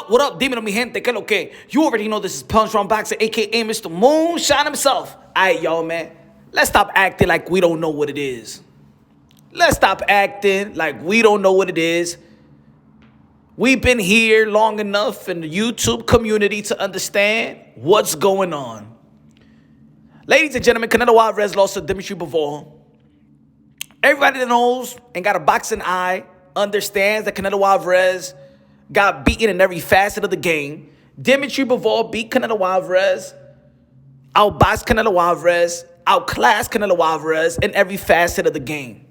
What up, Dímelo, mi gente? ¿Qué lo que? You already know this is Punsh from Boxer, a.k.a. Mr. Moonshine himself. All right, y'all, man. Let's stop acting like we don't know what it is. Let's stop acting like we don't know what it is. We've been here long enough in the YouTube community to understand what's going on. Ladies and gentlemen, Canelo Alvarez lost to Bivol. Everybody that knows and got a boxing eye understands that Canelo Alvarez got beaten in every facet of the game. Bivol beat Canelo Alvarez, outboxed Canelo Alvarez, outclassed Canelo Alvarez in every facet of the game.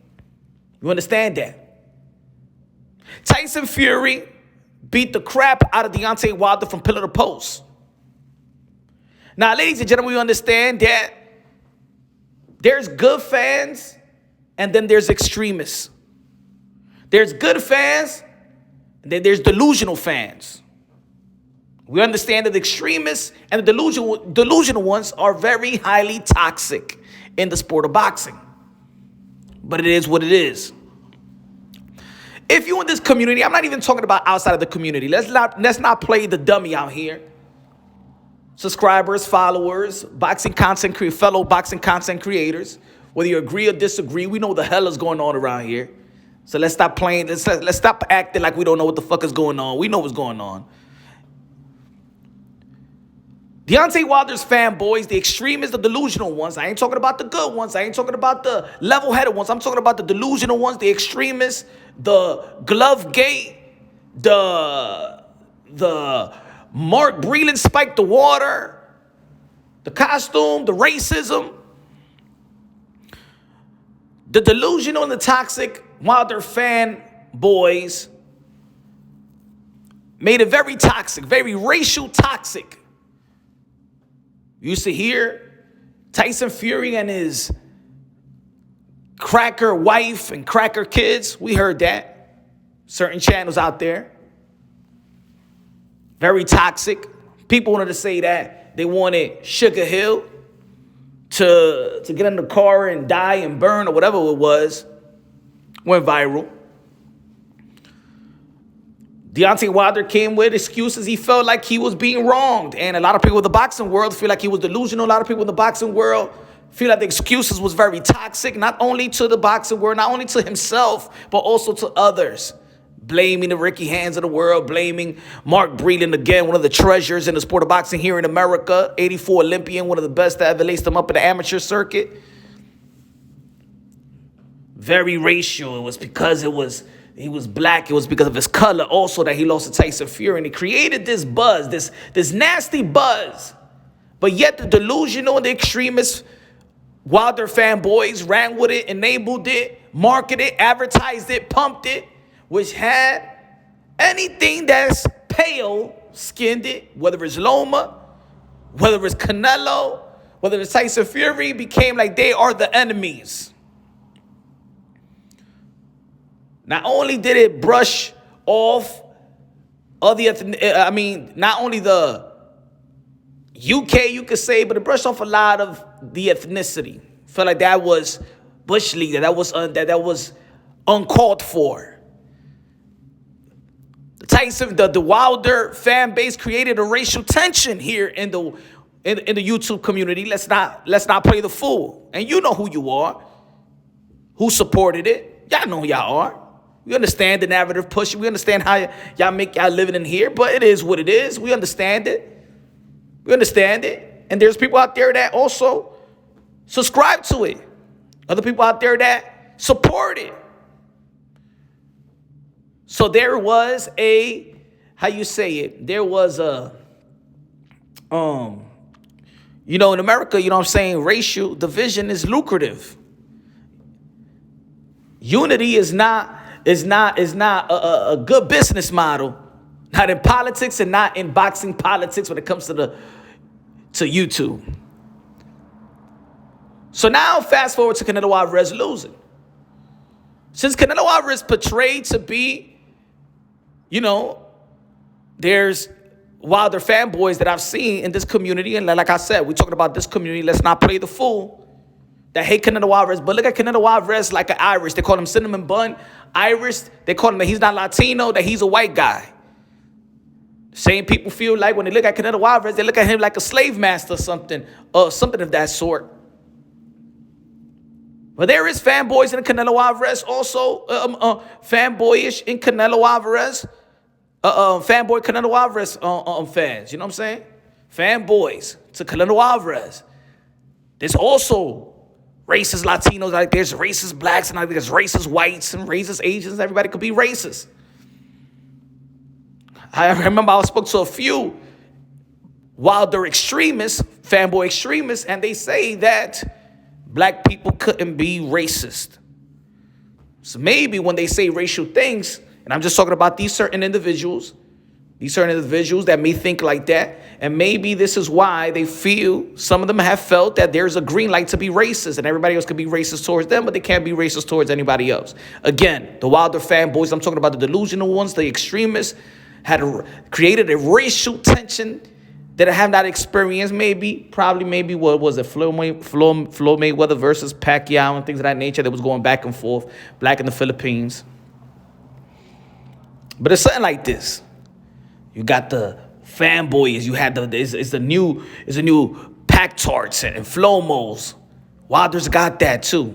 You understand that? Tyson Fury beat the crap out of Deontay from pillar to post. Now, ladies and gentlemen, we understand that there's good fans and then there's extremists. There's good fans and then there's delusional fans. We understand that the extremists and the delusional ones are very highly toxic in the sport of boxing. But it is what it is. If you're in this community, I'm not even talking about outside of the community. Let's not play the dummy out here. Subscribers, followers, fellow boxing content creators, whether you agree or disagree, we know what the hell is going on around here. So let's stop playing. Let's stop acting like we don't know what the fuck is going on. We know what's going on. Deontay Wilder's fanboys, the extremists, the delusional ones. I ain't talking about the good ones. I ain't talking about the level-headed ones. I'm talking about the delusional ones, the extremists, the glove gate, the Mark Breland spiked the water, the costume, the racism, the delusional and the toxic Wilder fanboys made it very toxic, very racial toxic. You used to hear Tyson Fury and his cracker wife and cracker kids. We heard that. Certain channels out there. Very toxic. People wanted to say that they wanted Sugar Hill to get in the car and die and burn or whatever it was. Went viral. Deontay Wilder came with excuses. He felt like he was being wronged. And a lot of people in the boxing world feel like he was delusional. A lot of people in the boxing world feel like the excuses was very toxic, not only to the boxing world, not only to himself, but also to others. Blaming the Ricky Hands of the world, blaming Mark Breland again, one of the treasures in the sport of boxing here in America, 84 Olympian, one of the best that ever laced him up in the amateur circuit. Very racial. It was because he was black. It was because of his color also that he lost to Tyson Fury. And it created this buzz, this nasty buzz. But yet the delusional and the extremist Wilder fanboys ran with it, enabled it, marketed it, advertised it, pumped it, which had anything that's pale skinned it, whether it's Loma, whether it's Canelo, whether it's Tyson Fury, became like they are the enemies. Not only did it brush off not only the UK, you could say, but it brushed off a lot of the ethnicity. Felt like that was Bush League, that was uncalled for. The Wilder fan base created a racial tension here in the YouTube community. Let's not play the fool. And you know who you are, who supported it. Y'all know who y'all are. We understand the narrative push. We understand how y'all make y'all living in here, but it is what it is. We understand it. We understand it. And there's people out there that also subscribe to it. Other people out there that support it. So there was there was a, in America, you know what I'm saying, racial division is lucrative. Unity is not a good business model, not in politics and not in boxing politics when it comes to YouTube. So now fast forward to Canelo Alvarez losing. Since Canelo Alvarez portrayed to be, there's Wilder fanboys that I've seen in this community, and like I said, we're talking about this community, let's not play the fool, that hate Canelo Alvarez, but look at Canelo Alvarez like an Irish. They call him cinnamon bun Irish. They call him that he's not Latino, that he's a white guy. Same people feel like when they look at Canelo Alvarez, they look at him like a slave master or something of that sort. But there is fanboys in Canelo Alvarez also, fanboyish in Canelo Alvarez, fanboy Canelo Alvarez fans. You know what I'm saying? Fanboys to Canelo Alvarez. There's also racist Latinos, like there's racist blacks, and like there's racist whites and racist Asians. Everybody could be racist. I remember I spoke to a few Wilder extremists, fanboy extremists, and they say that black people couldn't be racist. So maybe when they say racial things, and I'm just talking about these certain individuals that may think like that, and maybe this is why they feel, some of them have felt that there's a green light to be racist, and everybody else could be racist towards them, but they can't be racist towards anybody else. Again, the Wilder fanboys, I'm talking about the delusional ones, the extremists, had created a racial tension that I have not experienced. Probably, what was it? Floyd Mayweather versus Pacquiao and things of that nature that was going back and forth, black in the Philippines. But it's something like this. You got the fanboys. You had it's a new Pac Tarts and Flomos. Wilder's got that too.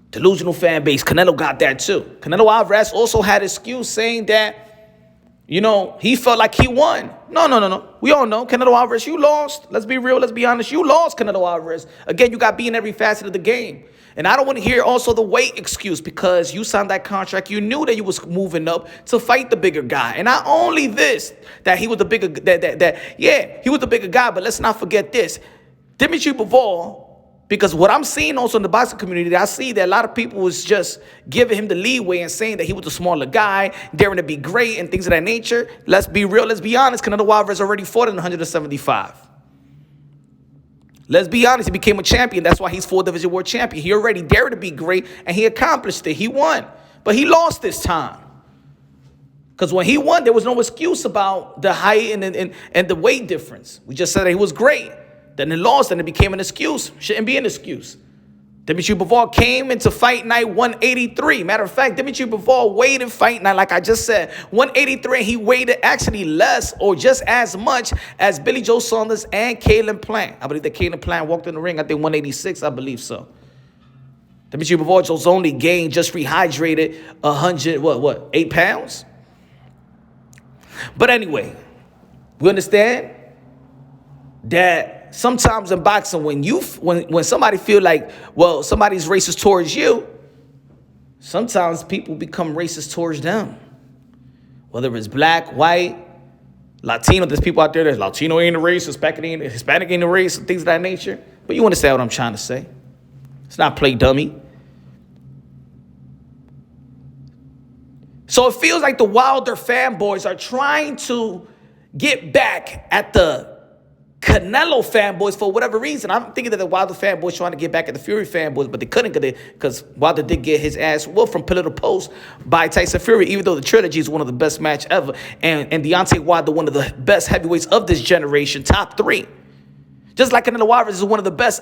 Delusional fan base. Canelo got that too. Canelo Alvarez also had an excuse saying that, you know, he felt like he won. No. We all know, Canelo Alvarez, you lost. Let's be real. Let's be honest. You lost, Canelo Alvarez. Again, you got beat in every facet of the game. And I don't want to hear also the weight excuse, because you signed that contract. You knew that you was moving up to fight the bigger guy. And not only this, that he was the bigger, he was the bigger guy, but let's not forget this. Dimitri Bivol, because what I'm seeing also in the boxing community, I see that a lot of people was just giving him the leeway and saying that he was a smaller guy, daring to be great and things of that nature. Let's be real. Let's be honest. Canelo Alvarez already fought in 175. Let's be honest. He became a champion. That's why he's 4-division world champion. He already dared to be great, and he accomplished it. He won. But he lost this time. Because when he won, there was no excuse about the height and the weight difference. We just said that he was great. Then he lost, and it became an excuse. Shouldn't be an excuse. Dimitri Bivol came into fight night 183. Matter of fact, Dimitri Bivol weighed in fight night, like I just said, 183. And he weighed actually less or just as much as Billy Joe Saunders and Caleb Plant. I believe that Caleb Plant walked in the ring, I think 186, I believe so. Dimitri Bivol just only gained, just rehydrated 8 pounds? But anyway, we understand that sometimes in boxing, when somebody feel like, well, somebody's racist towards you, sometimes people become racist towards them. Whether it's black, white, Latino, there's people out there that's Latino ain't a race, Hispanic ain't a race, and things of that nature. But you understand what I'm trying to say. It's not play dummy. So it feels like the Wilder fanboys are trying to get back at the Canelo fanboys for whatever reason. I'm thinking that the Wilder fanboys trying to get back at the Fury fanboys, but they couldn't because Wilder did get his ass whooped from pillar to post by Tyson Fury, even though the trilogy is one of the best match ever. And Deontay Wilder, one of the best heavyweights of this generation, top 3. Just like Canelo Alvarez is one of the best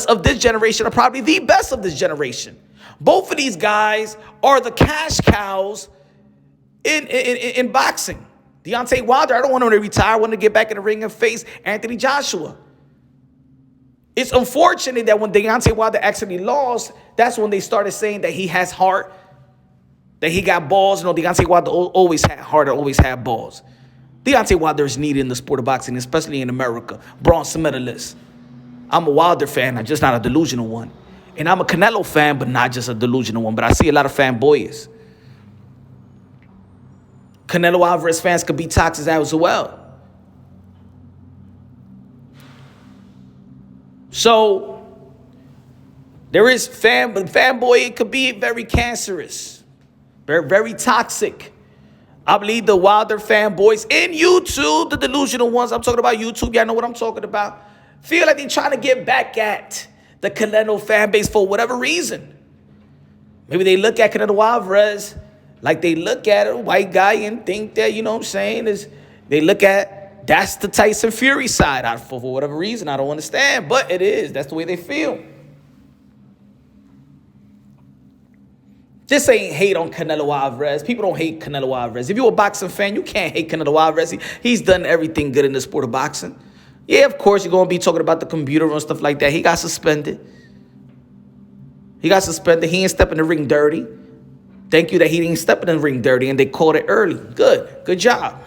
of this generation, or probably the best of this generation. Both of these guys are the cash cows in boxing. Deontay Wilder, I don't want him to retire. I want to get back in the ring and face Anthony Joshua. It's unfortunate that when Deontay Wilder actually lost, that's when they started saying that he has heart, that he got balls. You know, Deontay Wilder always had heart and always had balls. Deontay Wilder is needed in the sport of boxing, especially in America. Bronze medalist. I'm a Wilder fan, I'm just not a delusional one. And I'm a Canelo fan, but not just a delusional one. But I see a lot of fanboys. Canelo Alvarez fans could be toxic as well. So there is fanboy, it could be very cancerous, very, very toxic. I believe the Wilder fanboys in YouTube, the delusional ones, I'm talking about YouTube, y'all know what I'm talking about, feel like they're trying to get back at the Canelo fan base for whatever reason. Maybe they look at Canelo Alvarez like they look at a white guy and think that, you know what I'm saying, they look at, that's the Tyson Fury side. For whatever reason, I don't understand, but it is. That's the way they feel. This ain't hate on Canelo Alvarez. People don't hate Canelo Alvarez. If you're a boxing fan, you can't hate Canelo Alvarez. He's done everything good in the sport of boxing. Yeah, of course, you're going to be talking about the computer and stuff like that. He got suspended. He ain't step in the ring dirty. Thank you that he didn't step in the ring dirty and they called it early. Good job.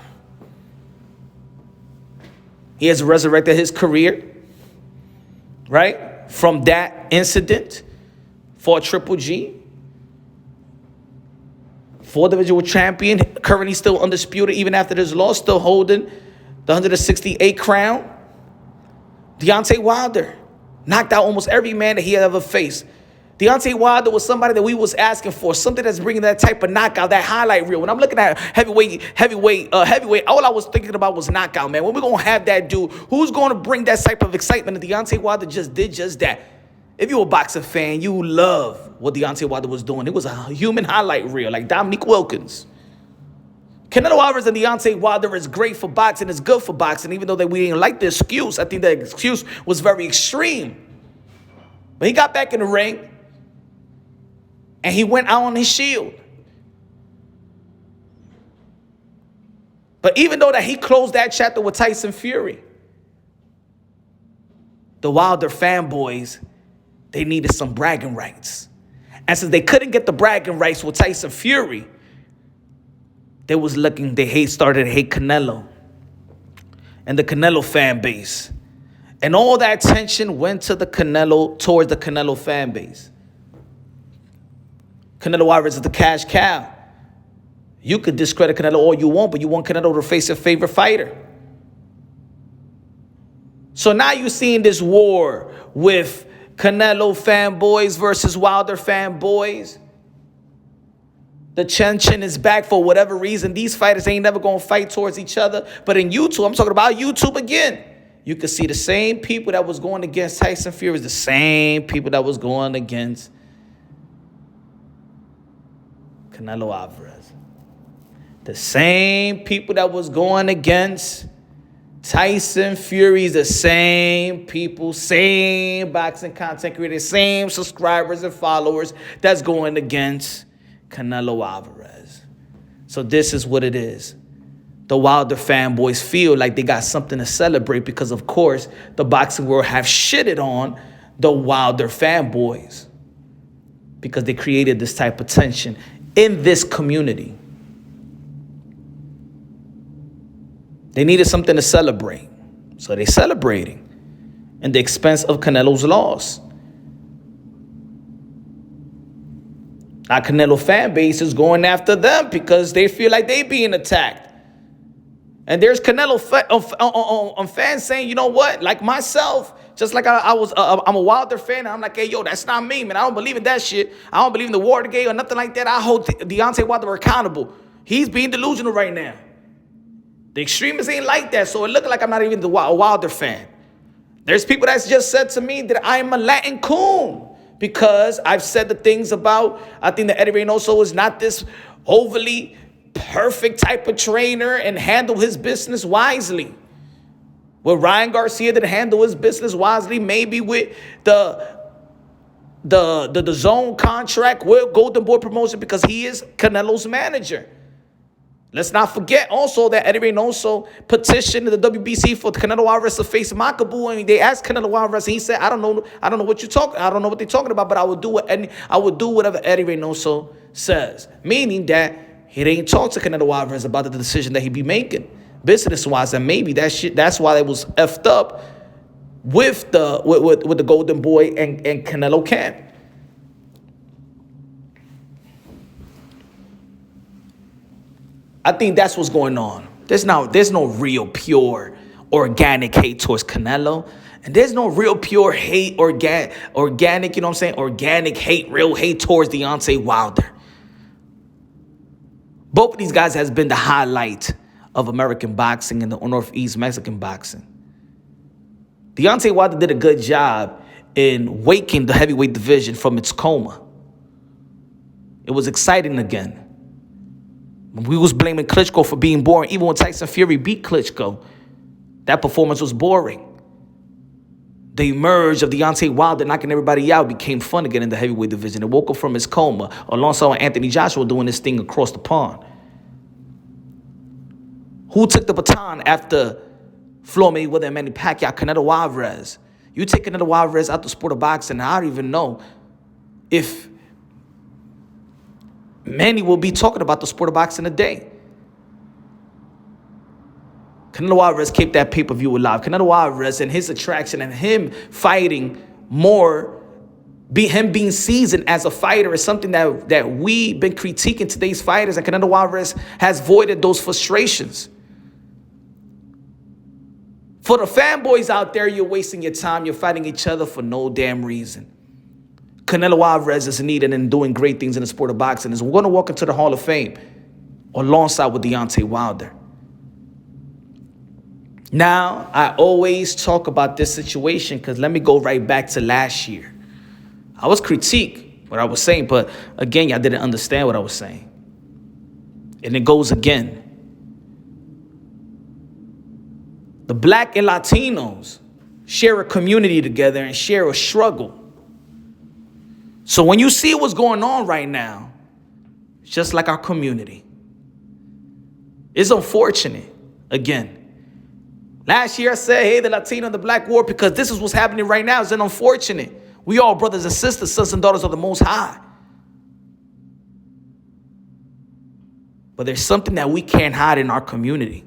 He has resurrected his career, right? From that incident, fought Triple G. 4th-division champion, currently still undisputed even after this loss, still holding the 168 crown. Deontay Wilder knocked out almost every man that he had ever faced. Deontay Wilder was somebody that we was asking for, something that's bringing that type of knockout, that highlight reel. When I'm looking at heavyweight, all I was thinking about was knockout, man. When we going to have that dude, who's going to bring that type of excitement? And Deontay Wilder just did just that. If you're a boxing fan, you love what Deontay Wilder was doing. It was a human highlight reel, like Dominique Wilkins. Canelo Alvarez and Deontay Wilder is great for boxing. It's good for boxing, even though we didn't like the excuse. I think the excuse was very extreme. But he got back in the ring, and he went out on his shield. But even though that he closed that chapter with Tyson Fury, the Wilder fanboys, they needed some bragging rights. And since they couldn't get the bragging rights with Tyson Fury, started to hate Canelo and the Canelo fan base. And all that attention went to towards the Canelo fan base. Canelo Alvarez is the cash cow. You could discredit Canelo all you want, but you want Canelo to face your favorite fighter. So now you're seeing this war with Canelo fanboys versus Wilder fanboys. The tension is back for whatever reason. These fighters ain't never going to fight towards each other. But in YouTube, I'm talking about YouTube again. You can see the same people that was going against Tyson Fury is the same people that was going against Canelo Alvarez. The same people that was going against Tyson Fury is the same people, same boxing content creators, same subscribers and followers that's going against Canelo Alvarez. So this is what it is. The Wilder fanboys feel like they got something to celebrate because, of course, the boxing world have shitted on the Wilder fanboys because they created this type of tension in this community. They needed something to celebrate. So they're celebrating at the expense of Canelo's loss. Now Canelo fan base is going after them because they feel like they being attacked. And there's Canelo fans saying, you know what? Like myself, just like I'm a Wilder fan. And I'm like, hey, yo, that's not me, man. I don't believe in that shit. I don't believe in the Watergate or nothing like that. I hold Deontay Wilder accountable. He's being delusional right now. The extremists ain't like that, so it looked like I'm not even a Wilder fan. There's people that's just said to me that I'm a Latin coon because I've said the things about, I think that Eddie Reynoso is not this overly perfect type of trainer and handle his business wisely. Well, Ryan Garcia didn't handle his business wisely, maybe with the zone contract with Golden Boy Promotion because he is Canelo's manager. Let's not forget also that Eddie Reynoso petitioned the WBC for Canelo Alvarez to face Makabu, and they asked Canelo Alvarez, and he said, I don't know what they're talking about, but I will do whatever Eddie Reynoso says. Meaning that he didn't talk to Canelo Alvarez about the decision that he be making business-wise, and maybe that's why it was effed up with the Golden Boy and Canelo camp. I think that's what's going on. There's no real pure organic hate towards Canelo. And there's no real pure hate, organic, you know what I'm saying? Organic hate, real hate towards Deontay Wilder. Both of these guys has been the highlight of American boxing and the Northeast Mexican boxing. Deontay Wilder did a good job in waking the heavyweight division from its coma. It was exciting again. We was blaming Klitschko for being boring. Even when Tyson Fury beat Klitschko, that performance was boring. The emerge of Deontay Wilder knocking everybody out became fun again in the heavyweight division. It woke up from his coma alongside Anthony Joshua doing this thing across the pond. Who took the baton after Floyd Mayweather and Manny Pacquiao? Canelo Alvarez. You take Canelo Alvarez out the sport of boxing, I don't even know if Manny will be talking about the sport of boxing today. Canelo Alvarez kept that pay-per-view alive. Canelo Alvarez and his attraction and him fighting more, him being seasoned as a fighter is something that we've been critiquing today's fighters, and Canelo Alvarez has voided those frustrations. For the fanboys out there, you're wasting your time. You're fighting each other for no damn reason. Canelo Alvarez is needed and doing great things in the sport of boxing. We're going to walk into the Hall of Fame alongside with Deontay Wilder. Now, I always talk about this situation because let me go right back to last year. I was critiqued what I was saying, but again, y'all didn't understand what I was saying. And it goes again. The Black and Latinos share a community together and share a struggle. So when you see what's going on right now, it's just like our community. It's unfortunate, again. Last year I said, hey, the Latino and the Black war, because this is what's happening right now. It's unfortunate. We all brothers and sisters, sons and daughters of the Most High. But there's something that we can't hide in our community.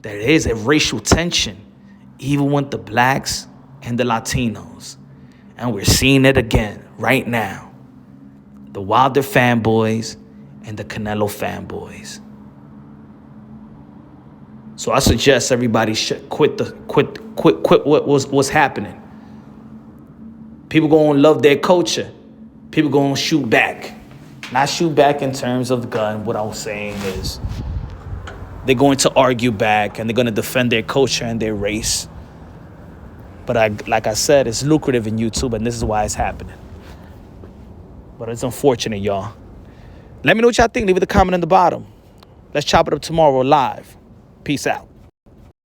There is a racial tension, even with the Blacks and the Latinos. And we're seeing it again right now. The Wilder fanboys and the Canelo fanboys. So I suggest everybody should quit what's happening. People gonna love their culture. People gonna shoot back. Not shoot back in terms of the gun. What I was saying is they're going to argue back and they're going to defend their culture and their race. But like I said, it's lucrative in YouTube, and this is why it's happening. But it's unfortunate, y'all. Let me know what y'all think. Leave it a comment in the bottom. Let's chop it up tomorrow live. Peace out.